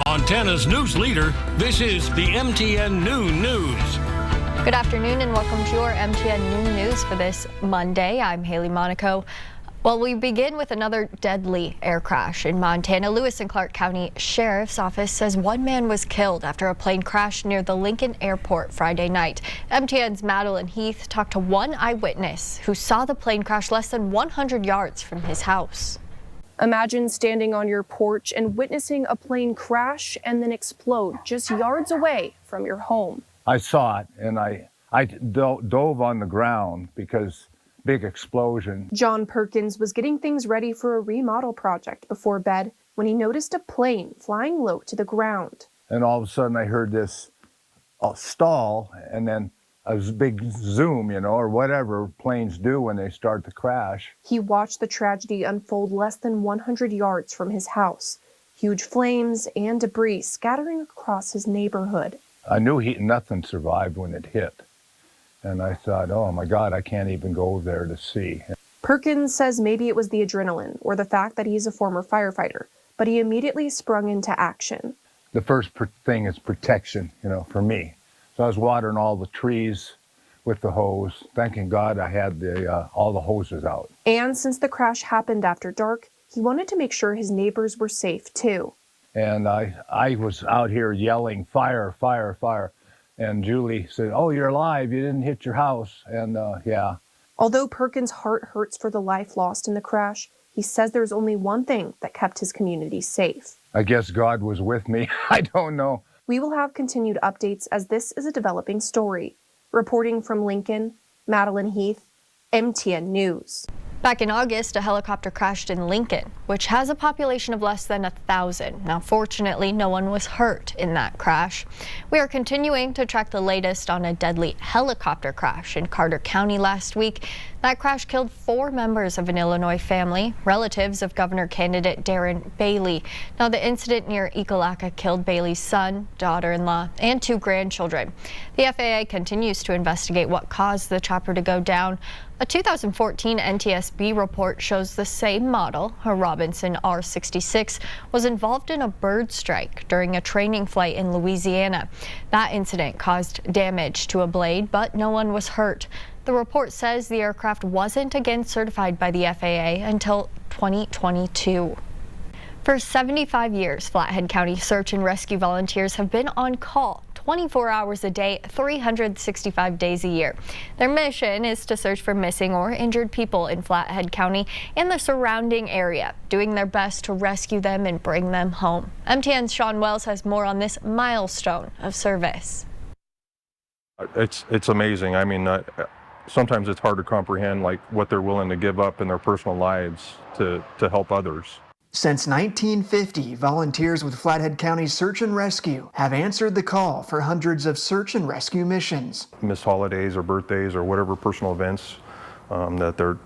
Montana's news leader, this is the MTN Noon News. Good afternoon and welcome to your MTN Noon News for this Monday. I'm Hailey, Monaco. Well, we begin with another deadly air crash in Montana. Lewis and Clark County Sheriff's Office says one man was killed after a plane crashed near the Lincoln Airport Friday night. MTN's Madeline Heath talked to one eyewitness who saw the plane crash less than 100 yards from his house. Imagine standing on your porch and witnessing a plane crash and then explode just yards away from your home. I saw it and I dove on the ground because big explosion. John Perkins was getting things ready for a remodel project before bed when he noticed a plane flying low to the ground. And all of a sudden I heard this stall and then a big zoom, or whatever planes do when they start to crash. He watched the tragedy unfold less than 100 yards from his house. Huge flames and debris scattering across his neighborhood. I knew nothing survived when it hit. And I thought, oh my God, I can't even go there to see. Perkins says maybe it was the adrenaline or the fact that he's a former firefighter, but he immediately sprung into action. The first thing is protection, for me. So I was watering all the trees with the hose. Thanking God I had all the hoses out. And since the crash happened after dark, he wanted to make sure his neighbors were safe too. And I was out here yelling, fire, fire, fire. And Julie said, oh, you're alive. You didn't hit your house. And yeah. Although Perkins' heart hurts for the life lost in the crash, he says there's only one thing that kept his community safe. I guess God was with me. I don't know. We will have continued updates as this is a developing story. Reporting from Lincoln, Madeline Heath, MTN News. Back in August, a helicopter crashed in Lincoln, which has a population of less than 1,000. Now, fortunately, no one was hurt in that crash. We are continuing to track the latest on a deadly helicopter crash in Carter County last week. That crash killed 4 members of an Illinois family, relatives of governor candidate Darren Bailey. Now, the incident near Ekalaka killed Bailey's son, daughter-in-law, and 2 grandchildren. The FAA continues to investigate what caused the chopper to go down. A 2014 NTSB report shows the same model, a Robinson R-66, was involved in a bird strike during a training flight in Louisiana. That incident caused damage to a blade, but no one was hurt. The report says the aircraft wasn't again certified by the FAA until 2022. For 75 years, Flathead County search and rescue volunteers have been on call 24 hours a day, 365 days a year. Their mission is to search for missing or injured people in Flathead County and the surrounding area, doing their best to rescue them and bring them home. MTN's Sean Wells has more on this milestone of service. It's amazing. I mean, sometimes it's hard to comprehend what they're willing to give up in their personal lives to help others. Since 1950, volunteers with Flathead County Search and Rescue have answered the call for hundreds of search and rescue missions. Miss holidays or birthdays or whatever personal events that they're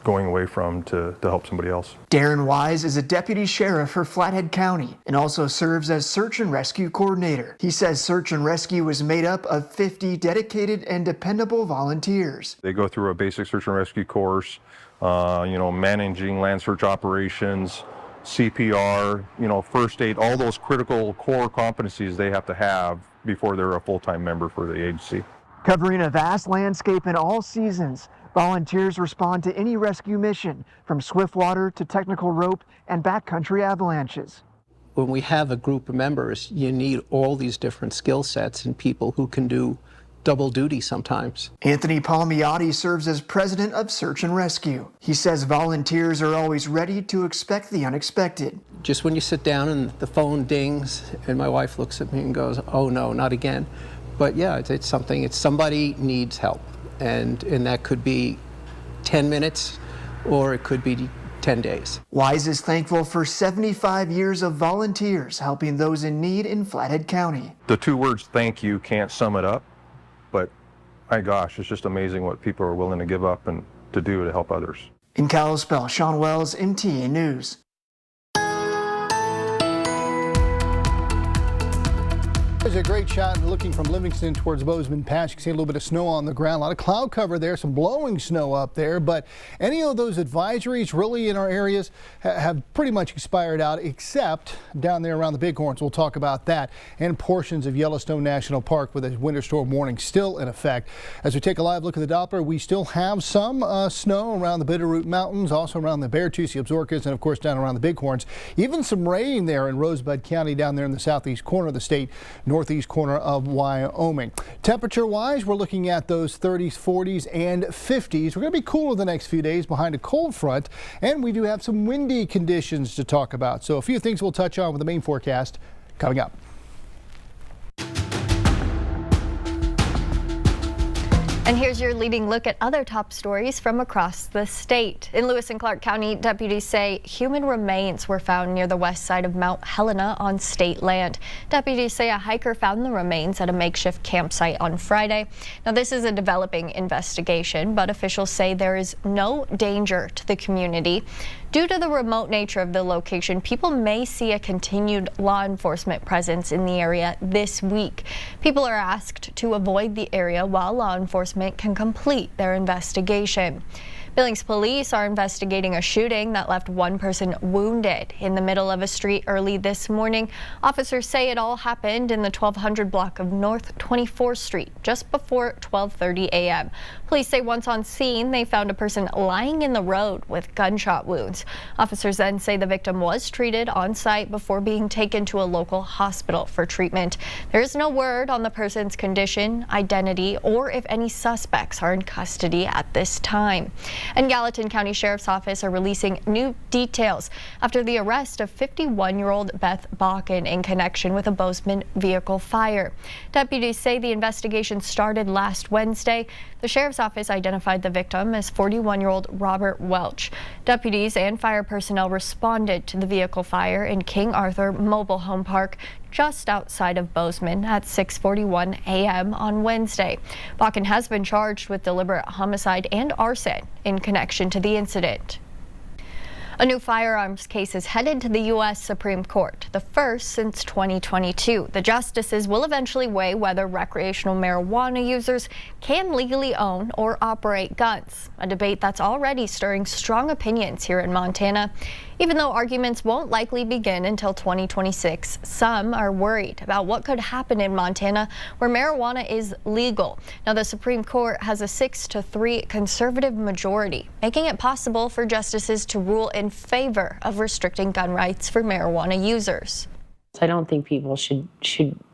going away from to help somebody else. Darren Wise is a deputy sheriff for Flathead County and also serves as search and rescue coordinator. He says search and rescue is made up of 50 dedicated and dependable volunteers. They go through a basic search and rescue course, managing land search operations, CPR, first aid, all those critical core competencies they have to have before they're a full-time member for the agency. Covering a vast landscape in all seasons, volunteers respond to any rescue mission, from swiftwater to technical rope and backcountry avalanches. When we have a group of members, you need all these different skill sets and people who can do double duty sometimes. Anthony Palmiotti serves as president of Search and Rescue. He says volunteers are always ready to expect the unexpected. Just when you sit down and the phone dings and my wife looks at me and goes, oh no, not again. But yeah, it's somebody needs help. And that could be 10 minutes or it could be 10 days. Wise is thankful for 75 years of volunteers helping those in need in Flathead County. The 2 words thank you can't sum it up, but my gosh, it's just amazing what people are willing to give up and to do to help others. In Kalispell, Sean Wells, MTN News. There's a great shot looking from Livingston towards Bozeman Pass. You can see a little bit of snow on the ground, a lot of cloud cover there, some blowing snow up there. But any of those advisories really in our areas have pretty much expired out, except down there around the Bighorns. We'll talk about that, and portions of Yellowstone National Park with a winter storm warning still in effect. As we take a live look at the Doppler, we still have some snow around the Bitterroot Mountains, also around the Beartooth, Absarokas, and of course down around the Bighorns. Even some rain there in Rosebud County down there in the southeast corner of the state, northeast corner of Wyoming. Temperature wise, we're looking at those 30s, 40s, and 50s. We're going to be cooler the next few days behind a cold front, and we do have some windy conditions to talk about. So a few things we'll touch on with the main forecast coming up. And here's your leading look at other top stories from across the state. In Lewis and Clark County, deputies say human remains were found near the west side of Mount Helena on state land. Deputies say a hiker found the remains at a makeshift campsite on Friday. Now, this is a developing investigation, but officials say there is no danger to the community. Due to the remote nature of the location, people may see a continued law enforcement presence in the area this week. People are asked to avoid the area while law enforcement can complete their investigation. Billings police are investigating a shooting that left one person wounded in the middle of a street early this morning. Officers say it all happened in the 1200 block of North 24th Street just before 12:30 a.m. Police say once on scene, they found a person lying in the road with gunshot wounds. Officers then say the victim was treated on site before being taken to a local hospital for treatment. There is no word on the person's condition, identity, or if any suspects are in custody at this time. And Gallatin County Sheriff's Office are releasing new details after the arrest of 51-year-old Beth Bakken in connection with a Bozeman vehicle fire. Deputies say the investigation started last Wednesday. The Sheriff's Office identified the victim as 41-year-old Robert Welch. Deputies and fire personnel responded to the vehicle fire in King Arthur Mobile Home Park just outside of Bozeman at 6:41 a.m. on Wednesday. Bakken has been charged with deliberate homicide and arson in connection to the incident. A new firearms case is headed to the U.S. Supreme Court, the first since 2022. The justices will eventually weigh whether recreational marijuana users can legally own or operate guns, a debate that's already stirring strong opinions here in Montana. Even though arguments won't likely begin until 2026, some are worried about what could happen in Montana where marijuana is legal. Now, the Supreme Court has a 6-3 conservative majority, making it possible for justices to rule in favor of restricting gun rights for marijuana users. I don't think people should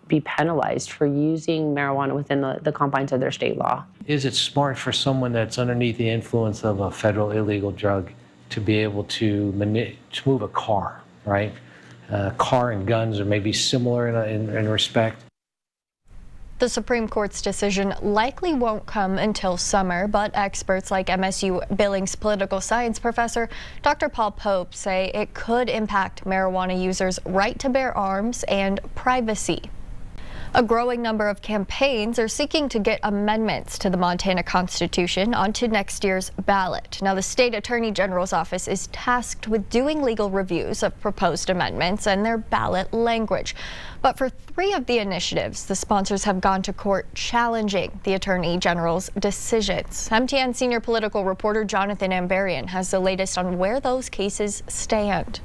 be penalized for using marijuana within the confines of their state law. Is it smart for someone that's underneath the influence of a federal illegal drug to be able to move a car, right? Car and guns are maybe similar in respect. The Supreme Court's decision likely won't come until summer, but experts like MSU Billings political science professor Dr. Paul Pope say it could impact marijuana users' right to bear arms and privacy. A growing number of campaigns are seeking to get amendments to the Montana Constitution onto next year's ballot. Now, the state attorney general's office is tasked with doing legal reviews of proposed amendments and their ballot language. But for 3 of the initiatives, the sponsors have gone to court challenging the attorney general's decisions. MTN senior political reporter Jonathan Ambarian has the latest on where those cases stand.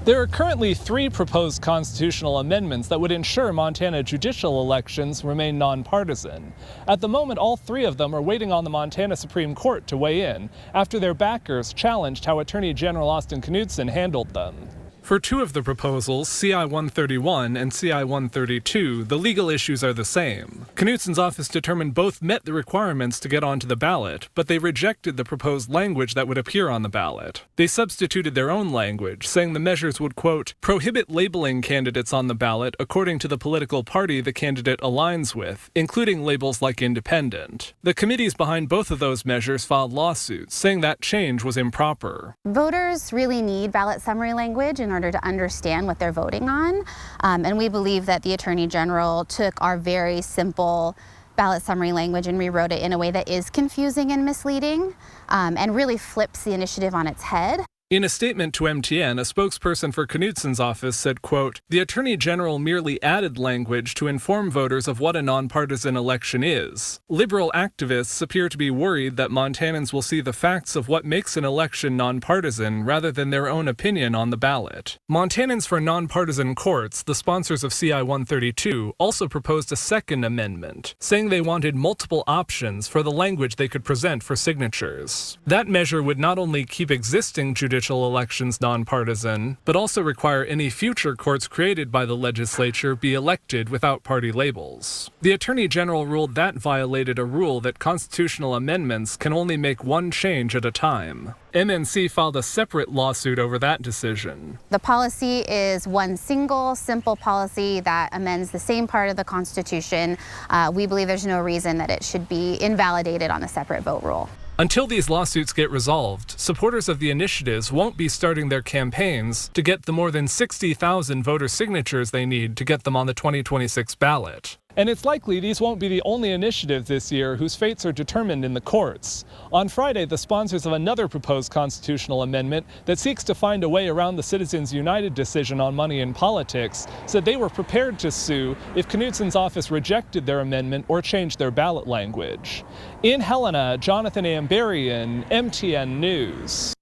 There are currently 3 proposed constitutional amendments that would ensure Montana judicial elections remain nonpartisan. At the moment, all 3 of them are waiting on the Montana Supreme Court to weigh in after their backers challenged how Attorney General Austin Knudsen handled them. For 2 of the proposals, CI 131 and CI 132, the legal issues are the same. Knudsen's office determined both met the requirements to get onto the ballot, but they rejected the proposed language that would appear on the ballot. They substituted their own language, saying the measures would, quote, prohibit labeling candidates on the ballot according to the political party the candidate aligns with, including labels like independent. The committees behind both of those measures filed lawsuits, saying that change was improper. Voters really need ballot summary language in order to understand what they're voting on. And we believe that the Attorney General took our very simple ballot summary language and rewrote it in a way that is confusing and misleading and really flips the initiative on its head. In a statement to MTN, a spokesperson for Knutson's office said, quote, "The Attorney General merely added language to inform voters of what a nonpartisan election is. Liberal activists appear to be worried that Montanans will see the facts of what makes an election nonpartisan rather than their own opinion on the ballot." Montanans for Nonpartisan Courts, the sponsors of CI 132, also proposed a second amendment, saying they wanted multiple options for the language they could present for signatures. That measure would not only keep existing judicial elections nonpartisan, but also require any future courts created by the legislature be elected without party labels. The Attorney General ruled that violated a rule that constitutional amendments can only make one change at a time. MNC filed a separate lawsuit over that decision. The policy is one single, simple policy that amends the same part of the Constitution. We believe there's no reason that it should be invalidated on a separate vote rule. Until these lawsuits get resolved, supporters of the initiatives won't be starting their campaigns to get the more than 60,000 voter signatures they need to get them on the 2026 ballot. And it's likely these won't be the only initiatives this year whose fates are determined in the courts. On Friday, the sponsors of another proposed constitutional amendment that seeks to find a way around the Citizens United decision on money in politics said they were prepared to sue if Knutson's office rejected their amendment or changed their ballot language. In Helena, Jonathan Amberian, MTN News.